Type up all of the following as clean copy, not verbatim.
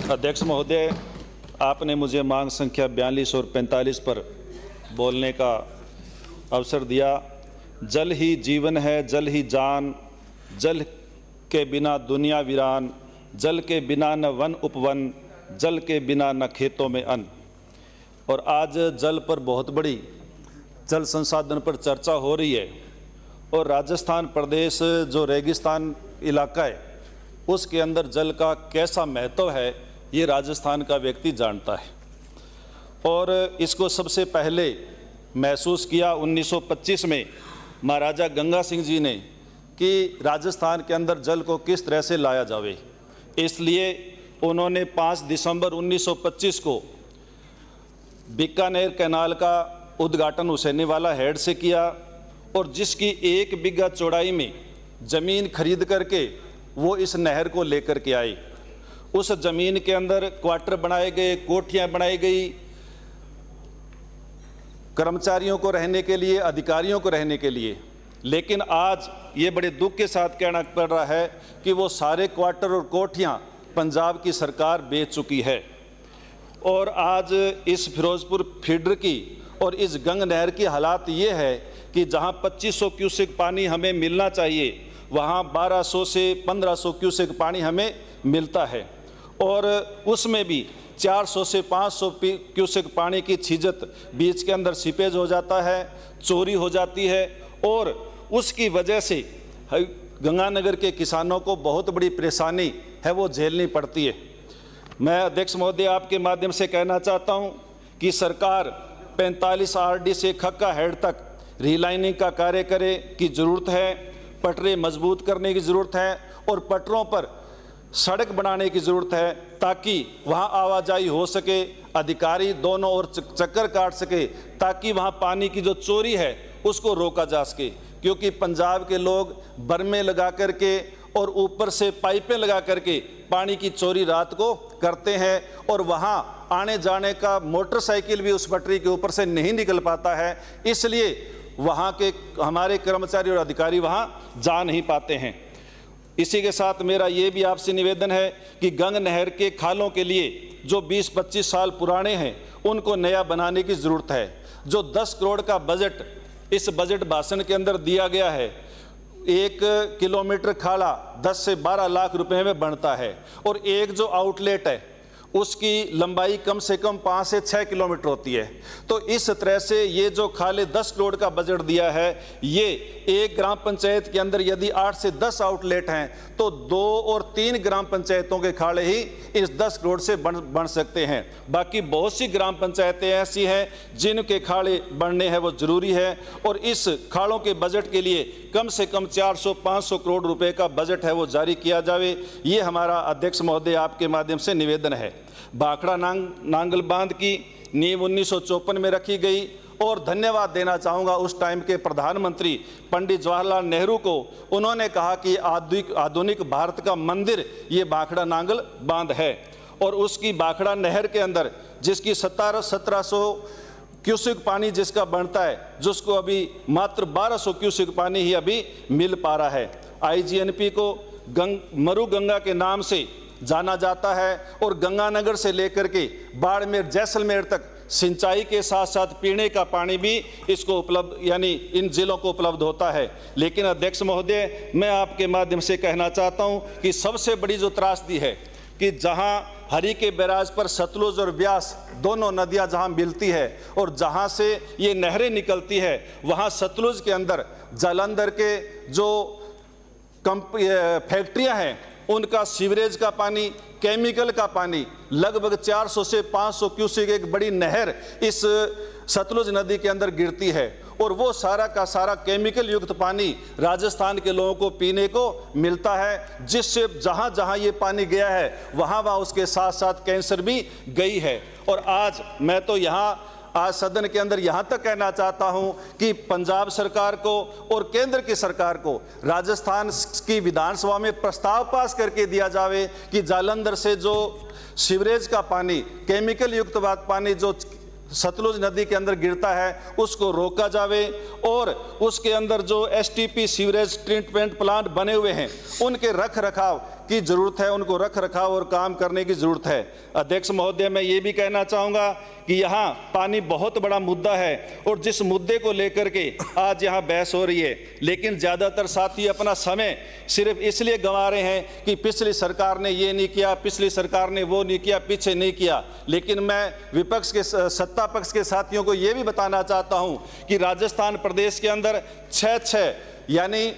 अध्यक्ष महोदय, आपने मुझे मांग संख्या 42 और 45 पर बोलने का अवसर दिया। जल ही जीवन है, जल ही जान, जल के बिना दुनिया वीरान, जल के बिना न वन उपवन, जल के बिना न खेतों में अन्न। और आज जल पर बहुत बड़ी जल संसाधन पर चर्चा हो रही है और राजस्थान प्रदेश जो रेगिस्तान इलाका है उसके अंदर जल का कैसा महत्व है ये राजस्थान का व्यक्ति जानता है। और इसको सबसे पहले महसूस किया 1925 में महाराजा गंगा सिंह जी ने कि राजस्थान के अंदर जल को किस तरह से लाया जावे। इसलिए उन्होंने 5 दिसंबर 1925 को बीकानेर कैनाल का उद्घाटन हुसैनीवाला हेड से किया और जिसकी 1 बीघा चौड़ाई में ज़मीन खरीद करके वो इस नहर को लेकर के आए। उस ज़मीन के अंदर क्वार्टर बनाए गए, कोठियाँ बनाई गई, कर्मचारियों को रहने के लिए, अधिकारियों को रहने के लिए। लेकिन आज ये बड़े दुख के साथ कहना पड़ रहा है कि वो सारे क्वार्टर और कोठियाँ पंजाब की सरकार बेच चुकी है। और आज इस फिरोजपुर फीडर की और इस गंग नहर की हालात ये है कि जहाँ 2500 क्यूसेक पानी हमें मिलना चाहिए वहाँ 1200 से 1500 क्यूसेक पानी हमें मिलता है और उसमें भी 400 से 500 क्यूसेक पानी की छिजत बीच के अंदर सीपेज हो जाता है, चोरी हो जाती है और उसकी वजह से गंगानगर के किसानों को बहुत बड़ी परेशानी है वो झेलनी पड़ती है। मैं अध्यक्ष महोदय आपके माध्यम से कहना चाहता हूं कि सरकार 45 आरडी से खक्का हेड तक रीलाइनिंग का कार्य करे की ज़रूरत है, पटरे मजबूत करने की ज़रूरत है और पटरों पर सड़क बनाने की ज़रूरत है ताकि वहाँ आवाजाही हो सके, अधिकारी दोनों ओर चक्कर काट सके ताकि वहाँ पानी की जो चोरी है उसको रोका जा सके। क्योंकि पंजाब के लोग बर्मे लगा करके और ऊपर से पाइपें लगा करके पानी की चोरी रात को करते हैं और वहाँ आने जाने का मोटरसाइकिल भी उस पटरी के ऊपर से नहीं निकल पाता है, इसलिए वहाँ के हमारे कर्मचारी और अधिकारी वहाँ जा नहीं पाते हैं। इसी के साथ मेरा ये भी आपसे निवेदन है कि गंग नहर के खालों के लिए जो 20-25 साल पुराने हैं उनको नया बनाने की ज़रूरत है। जो 10 करोड़ का बजट इस बजट भाषण के अंदर दिया गया है, 1 किलोमीटर खाला 10 से 12 लाख रुपए में बनता है और एक जो आउटलेट है उसकी लंबाई कम से कम 5 से 6 किलोमीटर होती है। तो इस तरह से ये जो खाले 10 करोड़ का बजट दिया है, ये एक ग्राम पंचायत के अंदर यदि 8 से 10 आउटलेट हैं तो 2 और 3 ग्राम पंचायतों के खाले ही इस 10 करोड़ से बन सकते हैं। बाकी बहुत सी ग्राम पंचायतें ऐसी हैं जिनके खाले बनने हैं वो ज़रूरी है और इस खालों के बजट के लिए कम से कम 400-500 करोड़ रुपए का बजट है वो जारी किया जावे। ये हमारा अध्यक्ष महोदय आपके माध्यम से निवेदन है। भाखड़ा नांगल बांध की नींव 1954 में रखी गई और धन्यवाद देना चाहूँगा उस टाइम के प्रधानमंत्री पंडित जवाहरलाल नेहरू को। उन्होंने कहा कि आधुनिक भारत का मंदिर ये भाखड़ा नांगल बांध है और उसकी भाखड़ा नहर के अंदर जिसकी 1700 क्यूसेक पानी जिसका बनता है, जिसको अभी मात्र 1200 क्यूसेक पानी ही अभी मिल पा रहा है। IGNP को मरु गंगा के नाम से जाना जाता है और गंगानगर से लेकर के बाड़मेर जैसलमेर तक सिंचाई के साथ साथ पीने का पानी भी इसको उपलब्ध यानी इन जिलों को उपलब्ध होता है। लेकिन अध्यक्ष महोदय मैं आपके माध्यम से कहना चाहता हूं कि सबसे बड़ी जो त्रासदी है कि जहां हरी के बैराज पर सतलुज और ब्यास दोनों नदियां जहां मिलती है और जहां से ये नहरें निकलती है वहां सतलुज के अंदर जालंधर के जो फैक्ट्रियां हैं उनका सीवरेज का पानी, केमिकल का पानी लगभग 400 से 500 क्यूसेक एक बड़ी नहर इस सतलुज नदी के अंदर गिरती है और वो सारा का सारा केमिकल युक्त पानी राजस्थान के लोगों को पीने को मिलता है, जिससे जहाँ जहाँ ये पानी गया है वहाँ वहाँ उसके साथ साथ कैंसर भी गई है। और आज मैं तो यहाँ आज सदन के अंदर यहाँ तक कहना चाहता हूँ कि पंजाब सरकार को और केंद्र की सरकार को राजस्थान की विधानसभा में प्रस्ताव पास करके दिया जावे कि जालंधर से जो सीवरेज का पानी, केमिकल युक्त पानी जो सतलुज नदी के अंदर गिरता है उसको रोका जावे और उसके अंदर जो STP सीवरेज ट्रीटमेंट प्लांट बने हुए हैं उनके रख रखाव की जरूरत है, उनको रख रखाव और काम करने की जरूरत है। अध्यक्ष महोदय, मैं ये भी कहना चाहूँगा कि यहाँ पानी बहुत बड़ा मुद्दा है और जिस मुद्दे को लेकर के आज यहाँ बहस हो रही है, लेकिन ज़्यादातर साथी अपना समय सिर्फ इसलिए गंवा रहे हैं कि पिछली सरकार ने ये नहीं किया, पिछली सरकार ने वो नहीं किया, पीछे नहीं किया। लेकिन मैं विपक्ष के, सत्ता पक्ष के साथियों को ये भी बताना चाहता हूँ कि राजस्थान प्रदेश के अंदर 6 यानी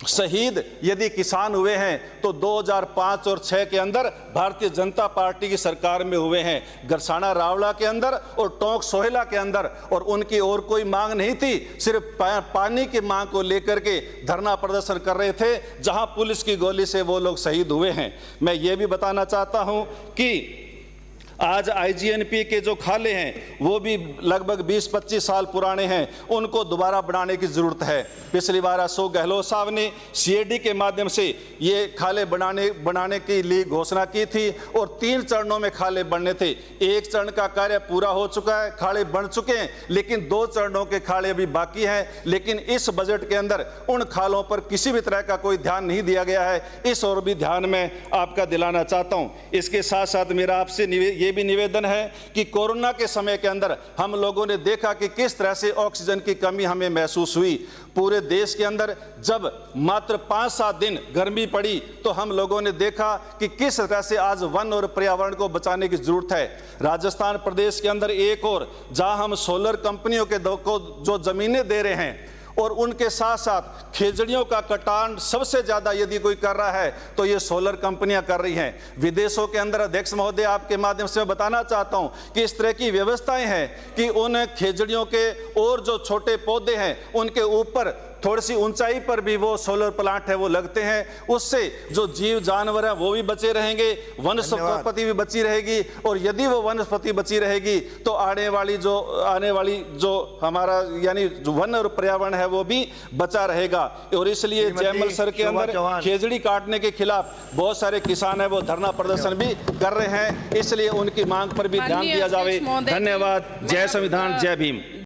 शहीद यदि किसान हुए हैं तो 2005 और 6 के अंदर भारतीय जनता पार्टी की सरकार में हुए हैं, गरसाना रावला के अंदर और टोंक सोहेला के अंदर, और उनकी और कोई मांग नहीं थी, सिर्फ पानी की मांग को लेकर के धरना प्रदर्शन कर रहे थे, जहां पुलिस की गोली से वो लोग शहीद हुए हैं। मैं ये भी बताना चाहता हूं कि आज आईजीएनपी के जो खाले हैं वो भी लगभग 20-25 साल पुराने हैं, उनको दोबारा बनाने की ज़रूरत है। पिछली बार अशोक गहलोत साहब ने सीएडी के माध्यम से ये खाले बनाने के लिए घोषणा की थी और 3 चरणों में खाले बनने थे। 1 चरण का कार्य पूरा हो चुका है, खाले बन चुके हैं, लेकिन 2 चरणों के खाले अभी बाकी हैं। लेकिन इस बजट के अंदर उन खालों पर किसी भी तरह का कोई ध्यान नहीं दिया गया है, इस और भी ध्यान में आपका दिलाना चाहता हूँ। इसके साथ साथ मेरा आपसे ये भी निवेदन है कि कोरोना के समय के अंदर हम लोगों ने देखा कि किस तरह से ऑक्सीजन की कमी हमें महसूस हुई। पूरे देश के अंदर जब मात्र 5-7 दिन गर्मी पड़ी तो हम लोगों ने देखा कि किस तरह से आज वन और पर्यावरण को बचाने की जरूरत है। राजस्थान प्रदेश के अंदर एक और जहां हम सोलर कंपनियों के को जो जमीनें दे रहे हैं और उनके साथ साथ खेजड़ियों का कटान सबसे ज़्यादा यदि कोई कर रहा है तो ये सोलर कंपनियां कर रही हैं। विदेशों के अंदर अध्यक्ष महोदय आपके माध्यम से मैं बताना चाहता हूं कि इस तरह की व्यवस्थाएं हैं कि उन खेजड़ियों के और जो छोटे पौधे हैं उनके ऊपर थोड़ी सी ऊंचाई पर भी वो सोलर प्लांट है वो लगते हैं। उससे जो जीव जानवर है वो भी बचे रहेंगे, वनस्पति भी बची रहेगी, और यदि वो वनस्पति बची रहेगी तो आने वाली जो हमारा यानी जो वन और पर्यावरण है वो भी बचा रहेगा। और इसलिए जयमल सर के अंदर खेजड़ी काटने के खिलाफ बहुत सारे किसान है वो धरना प्रदर्शन भी कर रहे हैं, इसलिए उनकी मांग पर भी ध्यान दिया जाए। धन्यवाद। जय संविधान, जय भीम।